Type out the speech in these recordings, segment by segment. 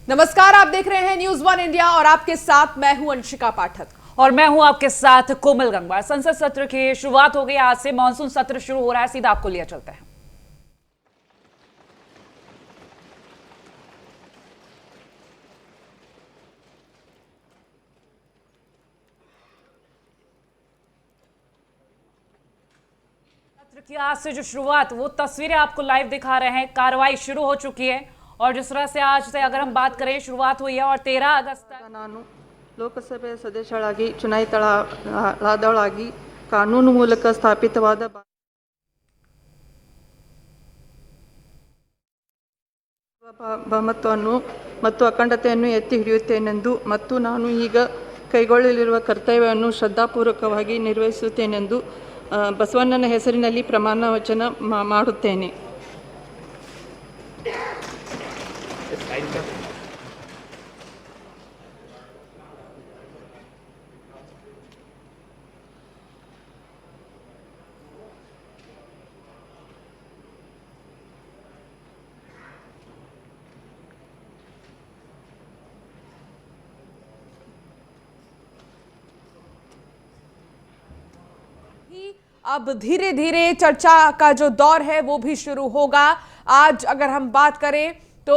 नमस्कार, आप देख रहे हैं न्यूज वन इंडिया और आपके साथ मैं हूं अंशिका पाठक और मैं हूं आपके साथ कोमल गंगवार। संसद सत्र की शुरुआत हो गई, आज से मानसून सत्र शुरू हो रहा है। सीधा आपको लिया चलते हैं। सत्र की आज से जो शुरुआत, वो तस्वीरें आपको लाइव दिखा रहे हैं। कार्रवाई शुरू हो चुकी है और जिस तरह से आज से अगर हम बात करें, शुरुआत हुई है और 13 अगस्त तक ನಾನು ಲೋಕಸಭೆ ಸದಸ್ಯಳಾಗಿ ಚುನಾಯಿತಳಾದವಳಾಗಿ ಕಾನೂನು ಮೂಲಕ ಸ್ಥಾಪಿತವಾದ ಬಹುಮತವನ್ನು ಮತ್ತು ಅಖಂಡತೆಯನ್ನು ಎತ್ತಿ ಹಿಡಿಯುತ್ತೇನೆಂದು ಮತ್ತು ನಾನು ಈಗ ಕೈಗೊಳ್ಳಲಿರುವ ಕರ್ತವ್ಯವನ್ನು ಶ್ರದ್ಧಾಪೂರ್ವಕವಾಗಿ ನಿರ್ವಹಿಸುತ್ತೇನೆಂದು ಬಸವಣ್ಣನ ಹೆಸರಿನಲ್ಲಿ ಪ್ರಮಾಣ ವಚನ ಮಾಡುತ್ತೇನೆ. अब धीरे धीरे चर्चा का जो दौर है वो भी शुरू होगा। आज अगर हम बात करें तो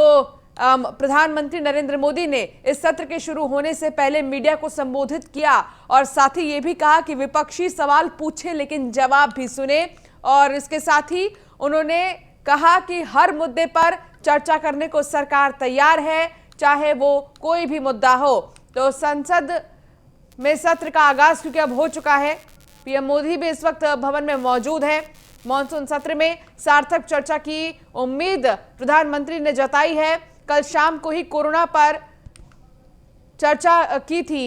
प्रधानमंत्री नरेंद्र मोदी ने इस सत्र के शुरू होने से पहले मीडिया को संबोधित किया और साथ ही ये भी कहा कि विपक्षी सवाल पूछे लेकिन जवाब भी सुने। और इसके साथ ही उन्होंने कहा कि हर मुद्दे पर चर्चा करने को सरकार तैयार है, चाहे वो कोई भी मुद्दा हो। तो संसद में सत्र का आगाज क्योंकि अब हो चुका है, पीएम मोदी भी इस वक्त भवन में मौजूद है। मॉनसून सत्र में सार्थक चर्चा की उम्मीद प्रधानमंत्री ने जताई है। कल शाम को ही कोरोना पर चर्चा की थी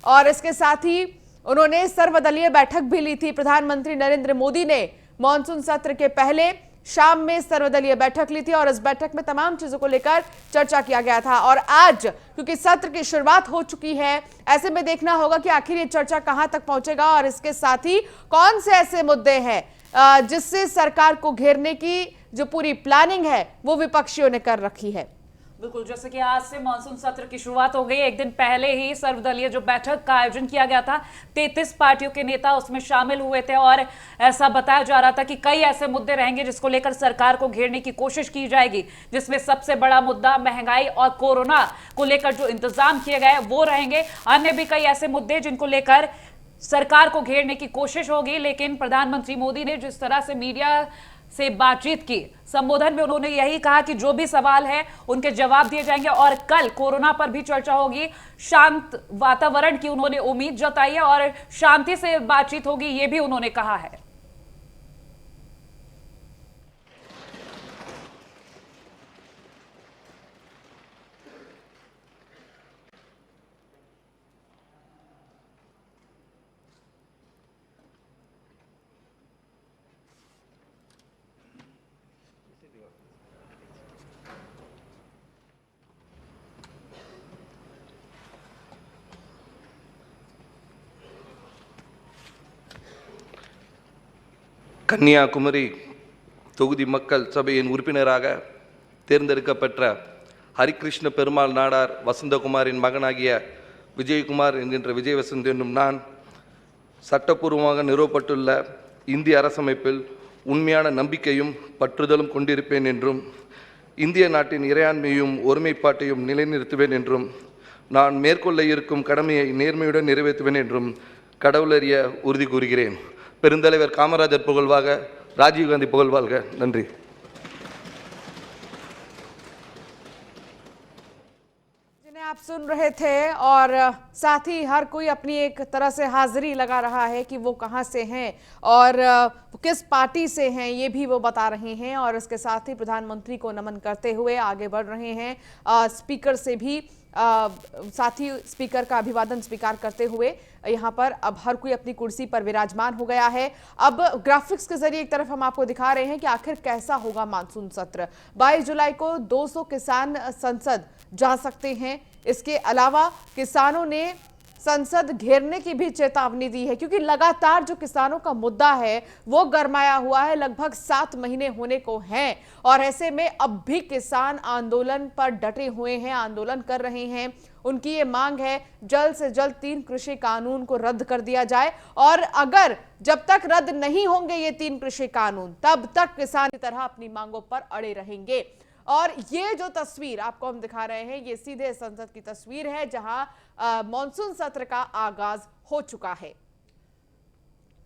और इसके साथ ही उन्होंने सर्वदलीय बैठक भी ली थी। प्रधानमंत्री नरेंद्र मोदी ने मॉनसून सत्र के पहले शाम में सर्वदलीय बैठक ली थी और इस बैठक में तमाम चीजों को लेकर चर्चा किया गया था। और आज क्योंकि सत्र की शुरुआत हो चुकी है, ऐसे में देखना होगा कि आखिर ये चर्चा कहां तक पहुंचेगा और इसके साथ ही कौन से ऐसे मुद्दे हैं जिससे सरकार को घेरने की जो पूरी प्लानिंग है वो विपक्षियों ने कर रखी है। बिल्कुल, जैसे कि आज से मानसून सत्र की शुरुआत हो गई। एक दिन पहले ही सर्वदलीय जो बैठक का आयोजन किया गया था, 33 पार्टियों के नेता उसमें शामिल हुए थे और ऐसा बताया जा रहा था कि कई ऐसे मुद्दे रहेंगे जिसको लेकर सरकार को घेरने की कोशिश की जाएगी, जिसमें सबसे बड़ा मुद्दा महंगाई और कोरोना को लेकर जो इंतजाम किए गए वो रहेंगे। अन्य भी कई ऐसे मुद्दे जिनको लेकर सरकार को घेरने की कोशिश होगी। लेकिन प्रधानमंत्री मोदी ने जिस तरह से मीडिया से बातचीत की, संबोधन में उन्होंने यही कहा कि जो भी सवाल है उनके जवाब दिए जाएंगे और कल कोरोना पर भी चर्चा होगी। शांत वातावरण की उन्होंने उम्मीद जताई है और शांति से बातचीत होगी, ये भी उन्होंने कहा है। கன்னியாகுமரி தொகுதி மக்கள் சபையின் உறுப்பினராக தேர்ந்தெடுக்கப்பட்ட ஹரிகிருஷ்ண பெருமாள் நாடார் வசந்தகுமாரின் மகனாகிய விஜயகுமார் என்கின்ற விஜயவசந்த் என்னும் நான் சட்டப்பூர்வமாக நிறுவப்பட்டுள்ள இந்திய அரசமைப்பில் உண்மையான நம்பிக்கையும் பற்றுதலும் கொண்டிருப்பேன் என்றும் இந்திய நாட்டின் இறையாண்மையும் ஒருமைப்பாட்டையும் நிலைநிறுத்துவேன் என்றும் நான் மேற்கொள்ள இருக்கும் கடமையை நேர்மையுடன் நிறைவேற்றுவேன் என்றும் கடவுளறிய உறுதி கூறுகிறேன். பெருந்தலைவர் காமராஜர் புகழ்வாக, ராஜீவ்காந்தி புகழ்வாழ்க. நன்றி. जिन्हें आप सुन रहे थे और साथ ही हर कोई अपनी एक तरह से हाजिरी लगा रहा है कि वो कहां से हैं और किस पार्टी से हैं, ये भी वो बता रहे हैं। और इसके साथ ही प्रधानमंत्री को नमन करते हुए आगे बढ़ रहे हैं। स्पीकर से भी साथ ही स्पीकर का अभिवादन स्वीकार करते हुए यहाँ पर अब हर कोई अपनी कुर्सी पर विराजमान हो गया है। अब ग्राफिक्स के जरिए एक तरफ हम आपको दिखा रहे हैं कि आखिर कैसा होगा मानसून सत्र। 22 जुलाई को 200 किसान संसद जा सकते हैं। इसके अलावा किसानों ने संसद घेरने की भी चेतावनी दी है, क्योंकि लगातार जो किसानों का मुद्दा है वो गरमाया हुआ है। लगभग 7 महीने होने को हैं और ऐसे में अब भी किसान आंदोलन पर डटे हुए हैं, आंदोलन कर रहे हैं। उनकी ये मांग है जल्द से जल्द 3 कृषि कानून को रद्द कर दिया जाए, और अगर जब तक रद्द नहीं होंगे ये 3 कृषि कानून तब तक किसान की तरह अपनी मांगों पर अड़े रहेंगे। और ये जो तस्वीर आपको हम दिखा रहे हैं ये सीधे संसद की तस्वीर है, जहां मॉनसून सत्र का आगाज हो चुका है।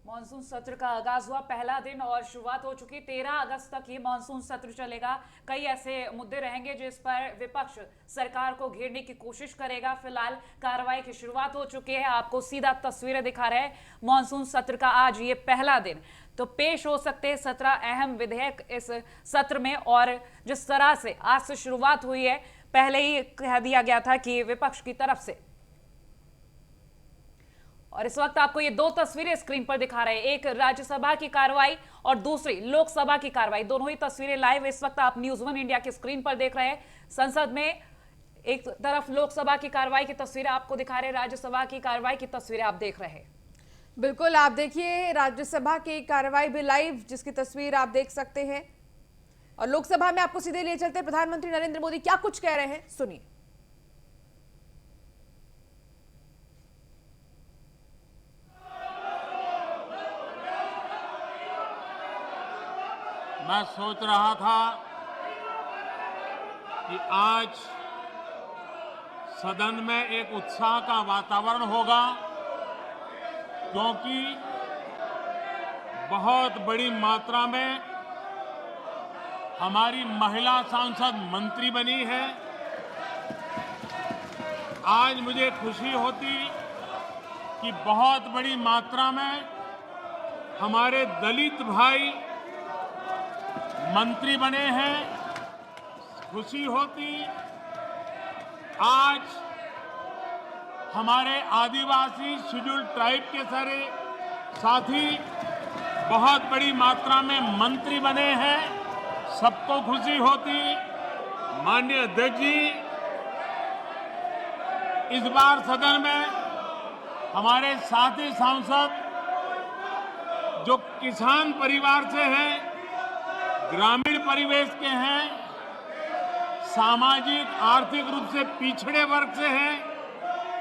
मॉनसून सत्र का आगाज हुआ, पहला दिन और शुरुआत हो चुकी। 13 अगस्त तक ये मॉनसून सत्र चलेगा। कई ऐसे मुद्दे रहेंगे जिस पर विपक्ष सरकार को घेरने की कोशिश करेगा। फिलहाल कार्रवाई की शुरुआत हो चुकी है, आपको सीधा तस्वीरें दिखा रहे हैं मॉनसून सत्र का। आज ये पहला दिन, तो पेश हो सकते हैं 17 अहम विधेयक इस सत्र में। और जिस तरह से आज से शुरुआत हुई है, पहले ही कह दिया गया था कि विपक्ष की तरफ से। और इस वक्त आपको ये 2 तस्वीरें स्क्रीन पर दिखा रहे हैं, एक राज्यसभा की कार्रवाई और दूसरी लोकसभा की कार्रवाई। दोनों ही तस्वीरें लाइव इस वक्त आप न्यूज़ 1 इंडिया की स्क्रीन पर देख रहे हैं। संसद में एक तरफ लोकसभा की कार्रवाई की तस्वीरें आपको दिखा रहे हैं, राज्यसभा की कार्रवाई की तस्वीरें आप देख रहे हैं। बिल्कुल, आप देखिए राज्यसभा की कार्रवाई भी लाइव, जिसकी तस्वीर आप देख सकते हैं। और लोकसभा में आपको सीधे लिए चलते हैं, प्रधानमंत्री नरेंद्र मोदी क्या कुछ कह रहे हैं, सुनिए। मैं सोच रहा था कि आज सदन में एक उत्साह का वातावरण होगा, क्योंकि बहुत बड़ी मात्रा में हमारी महिला सांसद मंत्री बनी है। आज मुझे खुशी होती कि बहुत बड़ी मात्रा में हमारे दलित भाई मंत्री बने हैं। खुशी होती आज हमारे आदिवासी शेड्यूल ट्राइब के सारे साथी बहुत बड़ी मात्रा में मंत्री बने हैं। सबको खुशी होती। माननीय अध्यक्ष जी, इस बार सदन में हमारे साथी सांसद जो किसान परिवार से हैं, ग्रामीण परिवेश के हैं, सामाजिक आर्थिक रूप से पिछड़े वर्ग से हैं,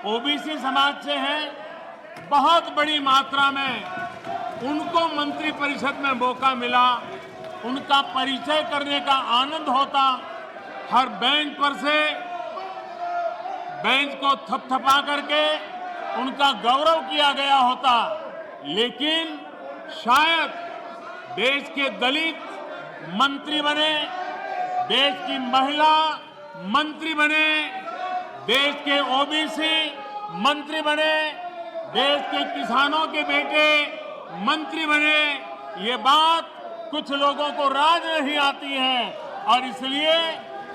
ओबीसी समाज से हैं, बहुत बड़ी मात्रा में उनको मंत्रिपरिषद में मौका मिला। उनका परिचय करने का आनंद होता। हर बेंच पर से बेंच को थपथपा करके उनका गौरव किया गया होता। लेकिन शायद देश के दलित मंत्री बने, देश की महिला मंत्री बने, देश के ओबीसी मंत्री बने, देश के किसानों के बेटे मंत्री बने। ये बात कुछ लोगों को राज नहीं आती है और इसलिए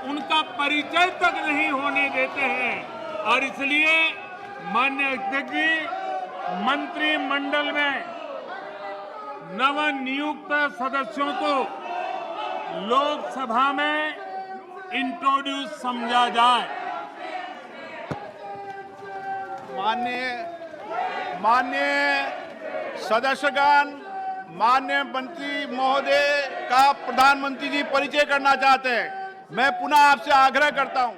उनका परिचय तक नहीं होने देते हैं। और इसलिए माननीय अध्यक्ष जी, मंत्रिमंडल में नवनियुक्त सदस्यों को लोकसभा में इंट्रोड्यूस समझा जाए। माननीय सदस्यगण, माननीय मंत्री महोदय का प्रधानमंत्री जी परिचय करना चाहते हैं। मैं पुनः आपसे आग्रह करता हूं।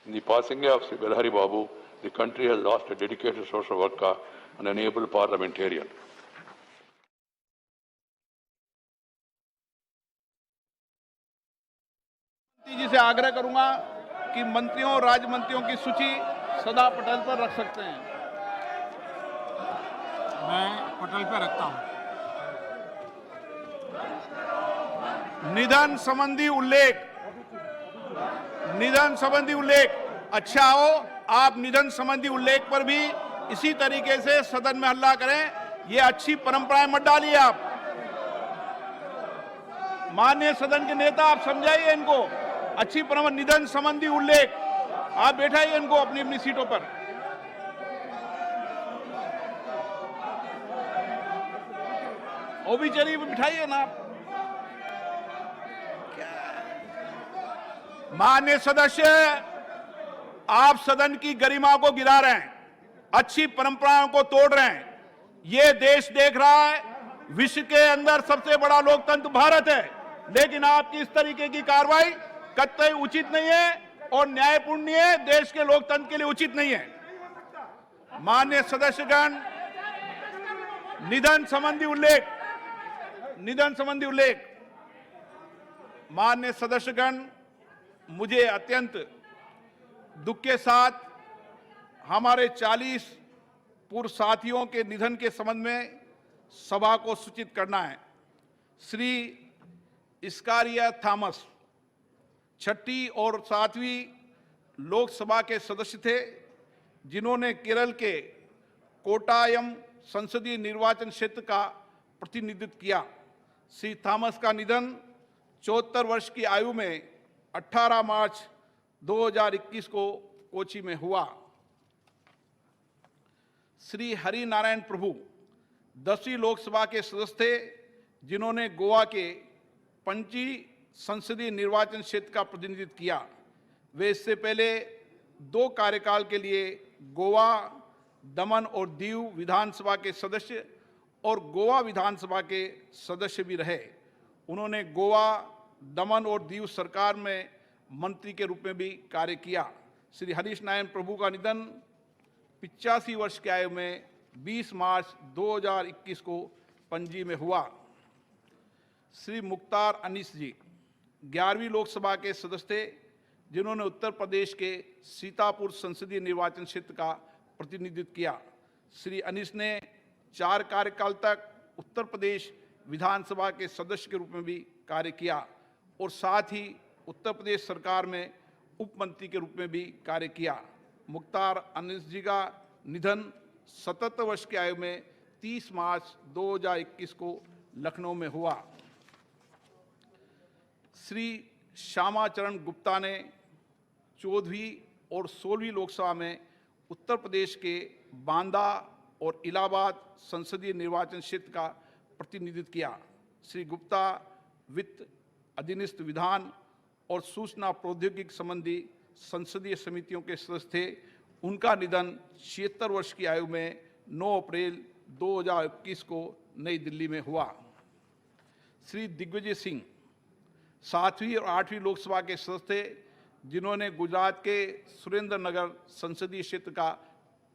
In the passing of Sri Belhari Babu, the country has lost a dedicated social worker and an able parliamentarian. जी से आग्रह करूंगा कि मंत्रियों और राज्य मंत्रियों की सूची सदा पटल पर रख सकते हैं। मैं पटल पर रखता हूं। निधन संबंधी उल्लेख। अच्छा हो, आप निधन संबंधी उल्लेख पर भी इसी तरीके से सदन में हल्ला करें। ये अच्छी परंपराएं मत डालिए आप। माननीय सदन के नेता, आप समझाइए इनको। अच्छी परंपरा, निधन संबंधी उल्लेख। आप बैठाइए इनको अपनी अपनी सीटों पर। वो भी चलिए, बिठाइए ना आप। माननीय सदस्य, आप सदन की गरिमा को गिरा रहे हैं, अच्छी परंपराओं को तोड़ रहे हैं। ये देश देख रहा है, विश्व के अंदर सबसे बड़ा लोकतंत्र भारत है, लेकिन आपकी इस तरीके की कार्रवाई कतई उचित नहीं है और न्यायपूर्ण नहीं है, देश के लोकतंत्र के लिए उचित नहीं है। माननीय सदस्यगण, निधन संबंधी उल्लेख माननीय सदस्यगण, मुझे अत्यंत दुख के साथ हमारे 40 पूर्व साथियों के निधन के संबंध में सभा को सूचित करना है। श्री स्कारिया थॉमस 6ठी और 7वीं लोकसभा के सदस्य थे, जिन्होंने केरल के कोट्टायम संसदीय निर्वाचन क्षेत्र का प्रतिनिधित्व किया। श्री थॉमस का निधन 74 वर्ष की आयु में 18 मार्च 2021 को कोची में हुआ। श्री हरि नारायण प्रभु 10वीं लोकसभा के सदस्य थे, जिन्होंने गोवा के पणजी संसदीय निर्वाचन क्षेत्र का प्रतिनिधित्व किया। वे इससे पहले 2 कार्यकाल के लिए गोवा, दमन और दीव विधानसभा के सदस्य और गोवा विधानसभा के सदस्य भी रहे। उन्होंने गोवा, दमन और दीव सरकार में मंत्री के रूप में भी कार्य किया। श्री हरीश नारायण प्रभु का निधन 85 वर्ष की आयु में 20 मार्च 2021 को पणजी में हुआ। श्री मुख्तार अनीस जी 11वीं लोकसभा के सदस्य थे, जिन्होंने उत्तर प्रदेश के सीतापुर संसदीय निर्वाचन क्षेत्र का प्रतिनिधित्व किया। श्री अनीस ने 4 कार्यकाल तक उत्तर प्रदेश विधानसभा के सदस्य के रूप में भी कार्य किया और साथ ही उत्तर प्रदेश सरकार में उप मंत्री के रूप में भी कार्य किया। मुख्तार अनीस जी का निधन 77 वर्ष की आयु में 30 मार्च 2021 को लखनऊ में हुआ। श्री श्यामाचरण गुप्ता ने 14वीं और 16वीं लोकसभा में उत्तर प्रदेश के बांदा और इलाहाबाद संसदीय निर्वाचन क्षेत्र का प्रतिनिधित्व किया। श्री गुप्ता वित्त, अधीनस्थ विधान और सूचना प्रौद्योगिकी संबंधी संसदीय समितियों के सदस्य थे। उनका निधन 76 वर्ष की आयु में 9 अप्रैल 2021 को नई दिल्ली में हुआ। श्री दिग्विजय सिंह 7वीं और 8वीं लोकसभा के सदस्य थे, जिन्होंने गुजरात के सुरेंद्र नगर संसदीय क्षेत्र का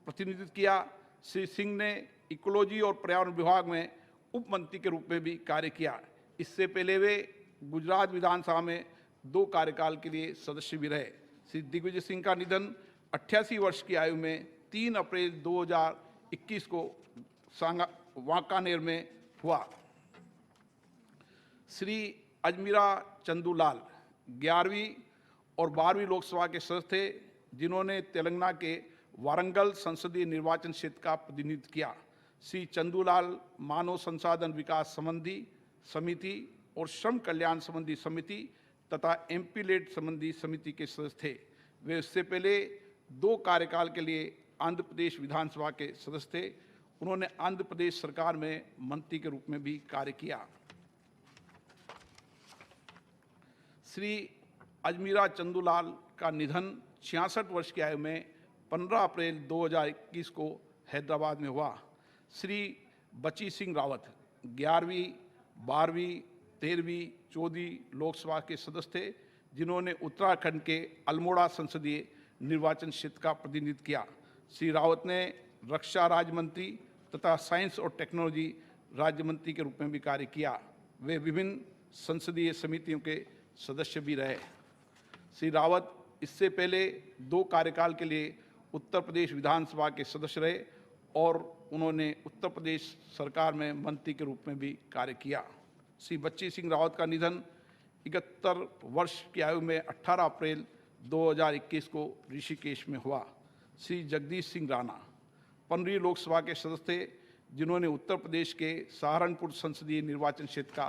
प्रतिनिधित्व किया। श्री सिंह ने इकोलॉजी और पर्यावरण विभाग में उप मंत्री के रूप में भी कार्य किया। इससे पहले वे गुजरात विधानसभा में 2 कार्यकाल के लिए सदस्य भी रहे। श्री दिग्विजय सिंह का निधन 88 वर्ष की आयु में 3 अप्रैल 2021 को वांकानेर में हुआ। श्री अजमीरा चंदूलाल 11वीं और 12वीं लोकसभा के सदस्य थे, जिन्होंने तेलंगाना के वारंगल संसदीय निर्वाचन क्षेत्र का प्रतिनिधित्व किया। श्री चंदूलाल मानव संसाधन विकास संबंधी समिति और श्रम कल्याण संबंधी समिति तथा एमपी लेड संबंधी समिति के सदस्य थे। वे इससे पहले 2 कार्यकाल के लिए आंध्र प्रदेश विधानसभा के सदस्य थे। उन्होंने आंध्र प्रदेश सरकार में मंत्री के रूप में भी कार्य किया। श्री अजमीरा चंदूलाल का निधन 66 वर्ष की आयु में 15 अप्रैल 2021 को हैदराबाद में हुआ। श्री बची सिंह रावत 11वीं, 12वीं, 13वीं, 14वीं लोकसभा के सदस्य थे, जिन्होंने उत्तराखंड के अल्मोड़ा संसदीय निर्वाचन क्षेत्र का प्रतिनिधित्व किया। श्री रावत ने रक्षा राज्य मंत्री तथा साइंस और टेक्नोलॉजी राज्य मंत्री के रूप में भी कार्य किया। वे विभिन्न संसदीय समितियों के सदस्य भी रहे। श्री रावत इससे पहले 2 कार्यकाल के लिए उत्तर प्रदेश विधानसभा के सदस्य रहे और उन्होंने उत्तर प्रदेश सरकार में मंत्री के रूप में भी कार्य किया। श्री बच्ची सिंह रावत का निधन 71 वर्ष की आयु में 18 अप्रैल 2021 को ऋषिकेश में हुआ। श्री जगदीश सिंह राणा 15वीं लोकसभा के सदस्य थे, जिन्होंने उत्तर प्रदेश के सहारनपुर संसदीय निर्वाचन क्षेत्र का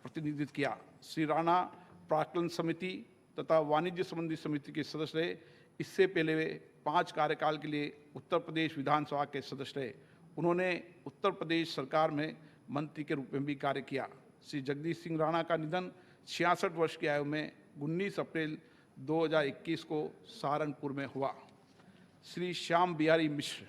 प्रतिनिधित्व किया। श्री राणा प्राक्कलन समिति तथा वाणिज्य संबंधी समिति के सदस्य रहे। इससे पहले वे 5 कार्यकाल के लिए उत्तर प्रदेश विधानसभा के सदस्य रहे। उन्होंने उत्तर प्रदेश सरकार में मंत्री के रूप में भी कार्य किया। श्री जगदीश सिंह राणा का निधन 66 वर्ष की आयु में 19 अप्रैल 2021 को सहारनपुर में हुआ। श्री श्याम बिहारी मिश्र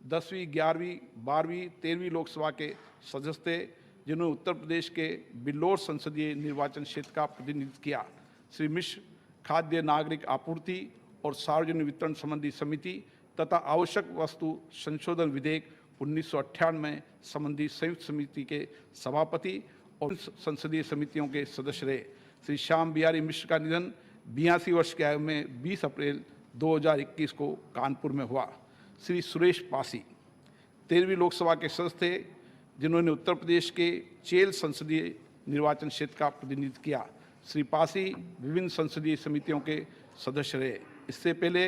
10वीं, 11वीं, 12वीं, 13वीं लोकसभा के सदस्य थे, जिन्होंने उत्तर प्रदेश के बिल्लौर संसदीय निर्वाचन क्षेत्र का प्रतिनिधित्व किया। श्री मिश्र खाद्य नागरिक आपूर्ति और सार्वजनिक वितरण संबंधी समिति तथा आवश्यक वस्तु संशोधन विधेयक 1998 संबंधी संयुक्त समिति के सभापति और संसदीय समितियों के सदस्य रहे। श्री श्याम बिहारी मिश्र का निधन 82 वर्ष की आयु में 20 अप्रैल 2021 को कानपुर में हुआ। श्री सुरेश पासी 13वीं लोकसभा के सदस्य थे, जिन्होंने उत्तर प्रदेश के चेल संसदीय निर्वाचन क्षेत्र का प्रतिनिधित्व किया। श्री पासी विभिन्न संसदीय समितियों के सदस्य रहे। इससे पहले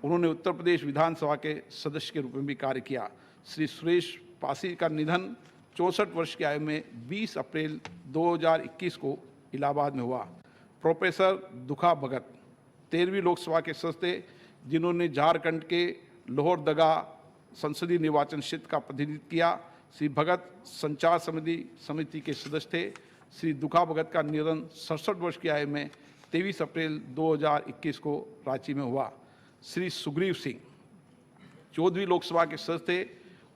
उन्होंने उत्तर प्रदेश विधानसभा के सदस्य के रूप में भी कार्य किया। श्री सुरेश पासी का निधन 64 वर्ष की आयु में 20 अप्रैल 2021 को इलाहाबाद में हुआ। प्रोफेसर दुखा भगत 13वीं लोकसभा के सदस्य थे, जिन्होंने झारखंड के लोहरदगा संसदीय निर्वाचन क्षेत्र का प्रतिनिधित्व किया। श्री भगत संचार समिति के सदस्य थे। श्री दुखा भगत का निधन 67 वर्ष की आयु में 23 अप्रैल 2021 को रांची में हुआ। श्री सुग्रीव सिंह 14वीं लोकसभा के सदस्य थे।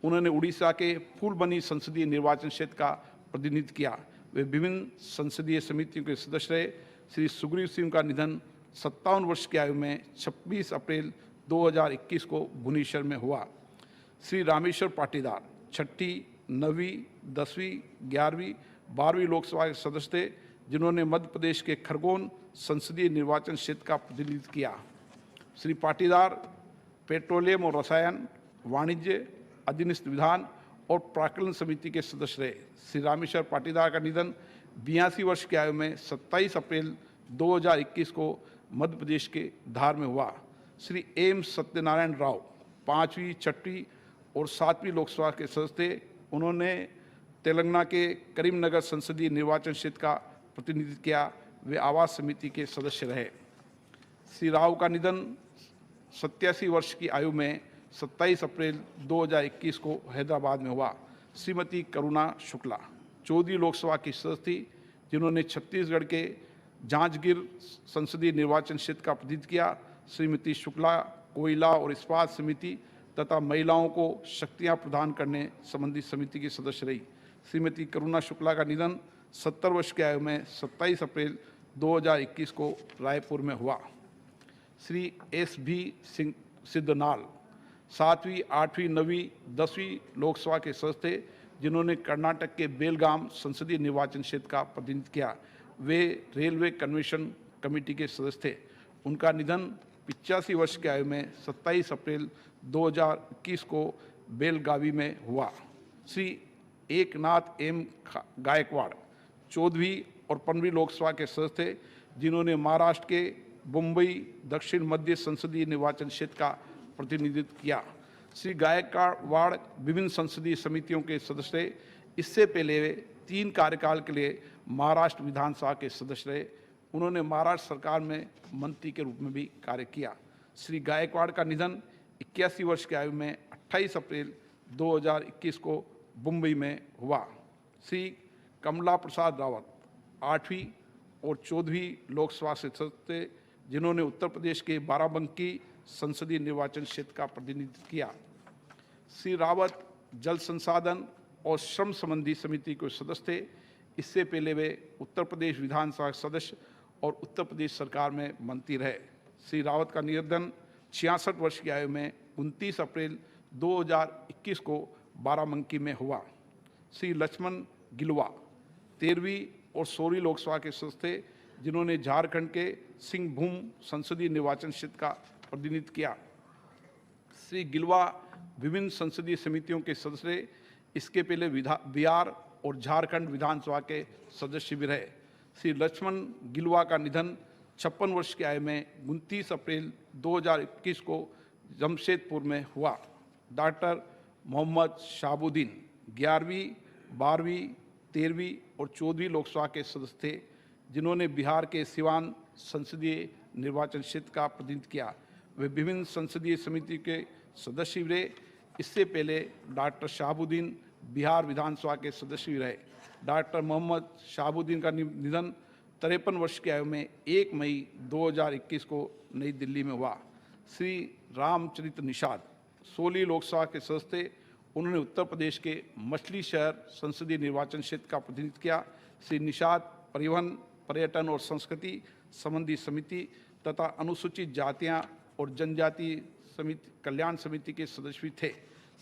उन्होंने उड़ीसा के फूलबनी संसदीय निर्वाचन क्षेत्र का प्रतिनिधित्व किया। वे विभिन्न संसदीय समितियों के सदस्य रहे। श्री सुग्रीव सिंह का निधन 57 वर्ष की आयु में 26 अप्रैल 2021 को भुवनेश्वर में हुआ। श्री रामेश्वर पाटीदार 6ठी, 9वीं, 10वीं, 11वीं, 12वीं लोकसभा के सदस्य थे, जिन्होंने मध्य प्रदेश के खरगोन संसदीय निर्वाचन क्षेत्र का प्रतिनिधित्व किया। श्री पाटीदार पेट्रोलियम और रसायन, वाणिज्य, अधीनस्थ विधान और प्राक्कलन समिति के सदस्य रहे। श्री रामेश्वर पाटीदार का निधन 82 वर्ष की आयु में 27 अप्रैल 2021 को मध्य प्रदेश के धार में हुआ। श्री एम सत्यनारायण राव 5वीं, 6वीं और 7वीं लोकसभा के सदस्य थे। उन्होंने तेलंगाना के करीमनगर संसदीय निर्वाचन क्षेत्र का प्रतिनिधित्व किया। वे आवास समिति के सदस्य रहे। श्री राव का निधन 87 वर्ष की आयु में 27 अप्रैल 2021 को हैदराबाद में हुआ। श्रीमती करुणा शुक्ला 14वीं लोकसभा की सदस्य थी, जिन्होंने छत्तीसगढ़ के जांजगीर संसदीय निर्वाचन क्षेत्र का प्रतिनिधित्व किया। श्रीमती शुक्ला कोयला और इस्पात समिति तथा महिलाओं को शक्तियां प्रदान करने संबंधी समिति की सदस्य रही। श्रीमती करुणा शुक्ला का निधन 70 वर्ष की आयु में 27 अप्रैल 2021 को रायपुर में हुआ। श्री S.B. सिद्धनाल 7वीं, 8वीं, 9वीं, 10वीं लोकसभा के सदस्य थे, जिन्होंने कर्नाटक के बेलगाम संसदीय निर्वाचन क्षेत्र का प्रतिनिधित्व किया। वे रेलवे कन्वेंशन कमेटी के सदस्य थे। उनका निधन 85 वर्ष की आयु में 27 अप्रैल 2021 को बेलगावी में हुआ। श्री एकनाथ एम गायकवाड़ 14वीं और 15वीं लोकसभा के सदस्य थे, जिन्होंने महाराष्ट्र के मुंबई दक्षिण मध्य संसदीय निर्वाचन क्षेत्र का प्रतिनिधित्व किया। श्री गायकवाड़ विभिन्न संसदीय समितियों के सदस्य रहे। इससे पहले वे 3 कार्यकाल के लिए महाराष्ट्र विधानसभा के सदस्य रहे। उन्होंने महाराष्ट्र सरकार में मंत्री के रूप में भी कार्य किया। श्री गायकवाड़ का निधन 81 वर्ष की आयु में 28 अप्रैल 2021 को मुंबई में हुआ। श्री कमला प्रसाद रावत 8वीं और 14वीं लोकसभा से सदस्य थे, जिन्होंने उत्तर प्रदेश के बाराबंकी संसदीय निर्वाचन क्षेत्र का प्रतिनिधित्व किया। श्री रावत जल संसाधन और श्रम संबंधी समिति के सदस्य थे। इससे पहले वे उत्तर प्रदेश विधानसभा सदस्य और उत्तर प्रदेश सरकार में मंत्री रहे। श्री रावत का निधन 66 वर्ष की आयु में 29 अप्रैल 2021 को बाराबंकी में हुआ। श्री लक्ष्मण गिलुआ 13वीं और 16वीं लोकसभा के सदस्य थे, जिन्होंने झारखंड के सिंहभूम संसदीय निर्वाचन क्षेत्र का प्रतिनिधित्व किया। श्री गिलुआ विभिन्न संसदीय समितियों के सदस्य रहे। इसके पहले बिहार और झारखंड विधानसभा के सदस्य भी रहे। श्री लक्ष्मण गिलुआ का निधन 56 वर्ष की आयु में 29 अप्रैल 2021 को जमशेदपुर में हुआ। डॉक्टर मोहम्मद शाहबुद्दीन 11वीं, 12वीं, 13वीं और 14वीं लोकसभा के सदस्य थे, जिन्होंने बिहार के सिवान संसदीय निर्वाचन क्षेत्र का प्रतिनिधित्व किया। वे विभिन्न संसदीय समिति के सदस्य भी रहे। इससे पहले डॉक्टर शाहबुद्दीन बिहार विधानसभा के सदस्य भी रहे। डॉक्टर मोहम्मद शाहबुद्दीन का निधन 53 वर्ष की आयु में 1 मई 2021 को नई दिल्ली में हुआ। श्री रामचरित निषाद 16वीं लोकसभा के सदस्य थे। उन्होंने उत्तर प्रदेश के मछली शहर संसदीय निर्वाचन क्षेत्र का प्रतिनिधित्व किया। श्री निषाद परिवहन, पर्यटन और संस्कृति संबंधी समिति तथा अनुसूचित जातियां और जनजाति समिति कल्याण समिति के सदस्य भी थे।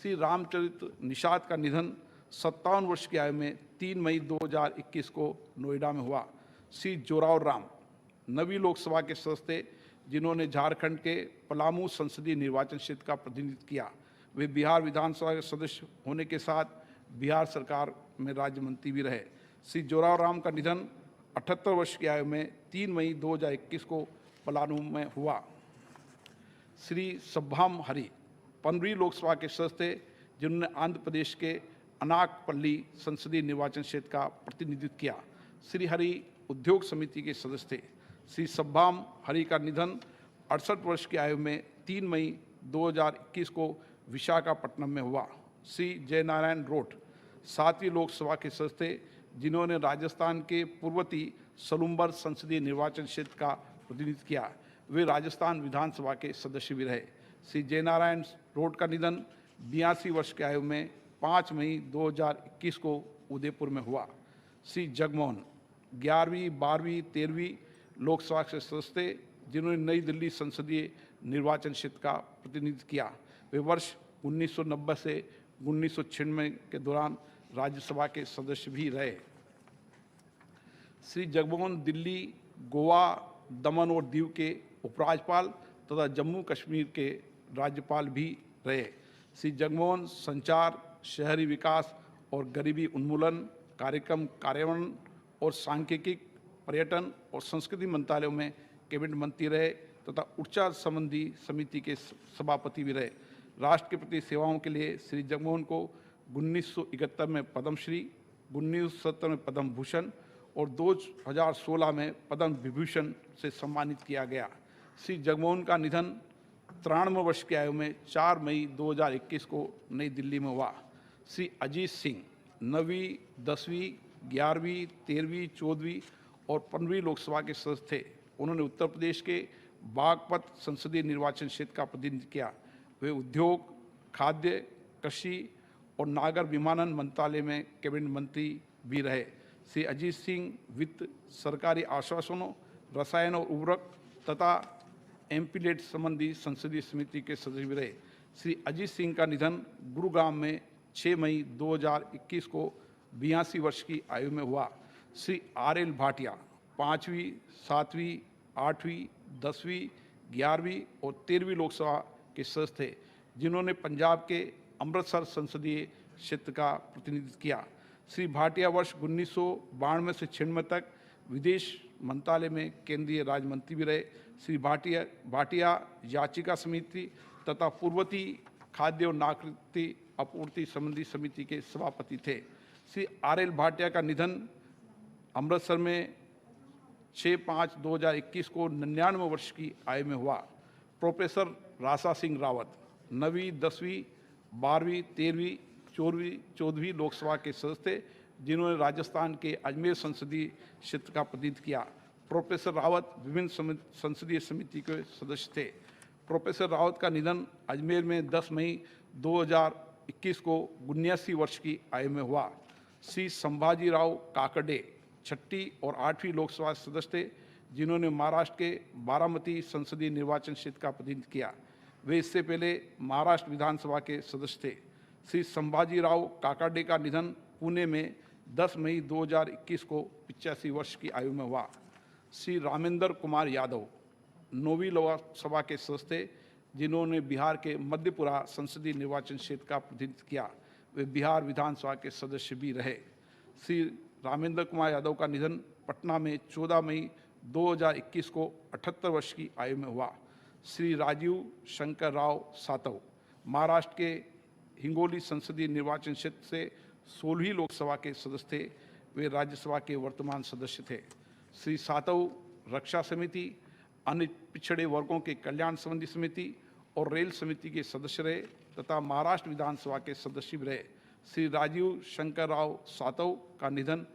श्री रामचरित निषाद का निधन 57 वर्ष की आयु में 3 मई 2021 को नोएडा में हुआ। श्री जोरावर राम 9वीं लोकसभा के सदस्य थे, जिन्होंने झारखंड के पलामू संसदीय निर्वाचन क्षेत्र का प्रतिनिधित्व किया। वे बिहार विधानसभा के सदस्य होने के साथ बिहार सरकार में राज्य मंत्री भी रहे। श्री जोरावर राम का निधन 78 वर्ष की आयु में 3 मई 2021 को पलामू में हुआ। श्री सब्भाम हरि 15वीं लोकसभा के सदस्य थे, जिन्होंने आंध्र प्रदेश के अनाकपल्ली संसदीय निर्वाचन क्षेत्र का प्रतिनिधित्व किया। श्री हरि उद्योग समिति के सदस्य थे। श्री सब्भाम हरि का निधन 68 वर्ष की आयु में 3 मई 2021 को विशाखापट्टनम में हुआ। श्री जयनारायण रोट 7वीं लोकसभा के सदस्य थे, जिन्होंने राजस्थान के पूर्वती सलुम्बर संसदीय निर्वाचन क्षेत्र का प्रतिनिधित्व किया। वे राजस्थान विधानसभा के सदस्य भी रहे। श्री जयनारायण रोट का निधन 82 वर्ष की आयु में 5 मई 2021 को उदयपुर में हुआ। श्री जगमोहन 11वीं, 12वीं, 13वीं लोकसभा के सदस्य थे, जिन्होंने नई दिल्ली संसदीय निर्वाचन क्षेत्र का प्रतिनिधित्व किया। वे वर्ष 1990 से 1996 के दौरान राज्यसभा के सदस्य भी रहे। श्री जगमोहन दिल्ली, गोवा, दमन और दीव के उपराज्यपाल तथा जम्मू कश्मीर के राज्यपाल भी रहे। श्री जगमोहन संचार, शहरी विकास और गरीबी उन्मूलन, कार्यक्रम कार्यान्वयन और सांख्यिकी, पर्यटन और संस्कृति मंत्रालयों में कैबिनेट मंत्री रहे तथा ऊर्जा संबंधी समिति के सभापति भी रहे। राष्ट्र के प्रति सेवाओं के लिए श्री जगमोहन को 1971 में पद्मश्री, 1970 में पद्म भूषण और 2016 में पद्म विभूषण से सम्मानित किया गया। श्री जगमोहन का निधन 93 वर्ष की आयु में 4 मई 2021 को नई दिल्ली में हुआ। श्री अजीत सिंह 9वीं, 10वीं, 11वीं, 13वीं, 14वीं और 15वीं लोकसभा के सदस्य थे। उन्होंने उत्तर प्रदेश के बागपत संसदीय निर्वाचन क्षेत्र का प्रतिनिधित्व किया। वे उद्योग, खाद्य, कृषि और नागर विमानन मंत्रालय में कैबिनेट मंत्री भी रहे। श्री अजीत सिंह वित्त, सरकारी आश्वासनों, रसायन और उर्वरक तथा एमपीलेट संबंधी संसदीय समिति के सदस्य भी रहे। श्री अजीत सिंह का निधन गुरुग्राम में 6 मई 2021 को 82 वर्ष की आयु में हुआ। श्री RL भाटिया 5वीं, 7वीं, 8वीं, 10वीं, 11वीं और 13वीं लोकसभा के सदस्य थे, जिन्होंने पंजाब के अमृतसर संसदीय क्षेत्र का प्रतिनिधित्व किया। श्री भाटिया वर्ष 1992 से 96 तक विदेश मंत्रालय में केंद्रीय राज्य मंत्री भी रहे। श्री भाटिया याचिका समिति तथा पूर्वती खाद्य और नागरिक आपूर्ति संबंधी समिति के सभापति थे। श्री RL भाटिया का निधन अमृतसर में 6/5/2021 को 99 वर्ष की आयु में हुआ। प्रोफेसर रासा सिंह रावत 9वीं, 10वीं, 12वीं, 13वीं, 14वीं लोकसभा के सदस्य थे, जिन्होंने राजस्थान के अजमेर संसदीय क्षेत्र का प्रतिनिधित्व किया। प्रोफेसर रावत विभिन्न संसदीय समिति के सदस्य थे। प्रोफेसर रावत का निधन अजमेर में 10 मई 2021 को 79 वर्ष की आयु में हुआ। श्री संभाजी राव काकड़े 6ठी और 8वीं लोकसभा सदस्य थे, जिन्होंने महाराष्ट्र के बारामती संसदीय निर्वाचन क्षेत्र का प्रतिनिधित्व किया। वे इससे पहले महाराष्ट्र विधानसभा के सदस्य थे। श्री संभाजी राव काकड़े का निधन पुणे में 10 मई 2021 को 85 वर्ष की आयु में हुआ। श्री रामेंद्र कुमार यादव 9वीं लोकसभा के सदस्य थे, जिन्होंने बिहार के मध्यपुरा संसदीय निर्वाचन क्षेत्र का प्रतिनिधित्व किया। वे बिहार विधानसभा के सदस्य भी रहे। श्री रामेंद्र कुमार यादव का निधन पटना में 14 मई 2021 को 78 वर्ष की आयु में हुआ। श्री राजीव शंकर राव सातव महाराष्ट्र के हिंगोली संसदीय निर्वाचन क्षेत्र से 16वीं लोकसभा के सदस्य थे। वे राज्यसभा के वर्तमान सदस्य थे। श्री सातव रक्षा समिति, अन्य पिछड़े वर्गों के कल्याण संबंधी समिति और रेल समिति के सदस्य रहे तथा महाराष्ट्र विधानसभा के सदस्य भी रहे। श्री राजीव शंकर राव सातव का निधन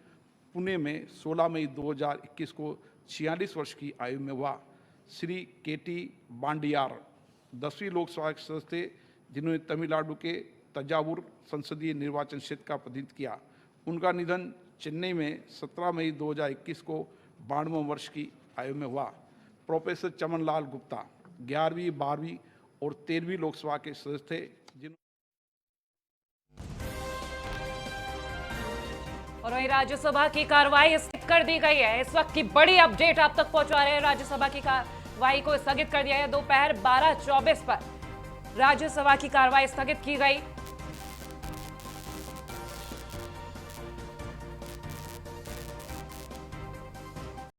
पुणे में 16 मई 2021 को 46 वर्ष की आयु में हुआ। श्री केटी बांडियार 10वीं लोकसभा के सदस्य थे, जिन्होंने तमिलनाडु के तंजावुर संसदीय निर्वाचन क्षेत्र का प्रतिनिधित्व किया। उनका निधन चेन्नई में 17 मई 2021 को 92 वर्ष की आयु में हुआ। प्रोफेसर चमन लाल गुप्ता 11वीं, 12वीं और 13वीं लोकसभा के सदस्य थे, और वहीं राज्यसभा की कार्रवाई स्थगित कर दी गई है। इस वक्त की बड़ी अपडेट आप तक पहुंचा रहे हैं। राज्यसभा की कार्रवाई को स्थगित कर दिया है। दोपहर 12:24 पर राज्यसभा की कार्रवाई स्थगित की गई।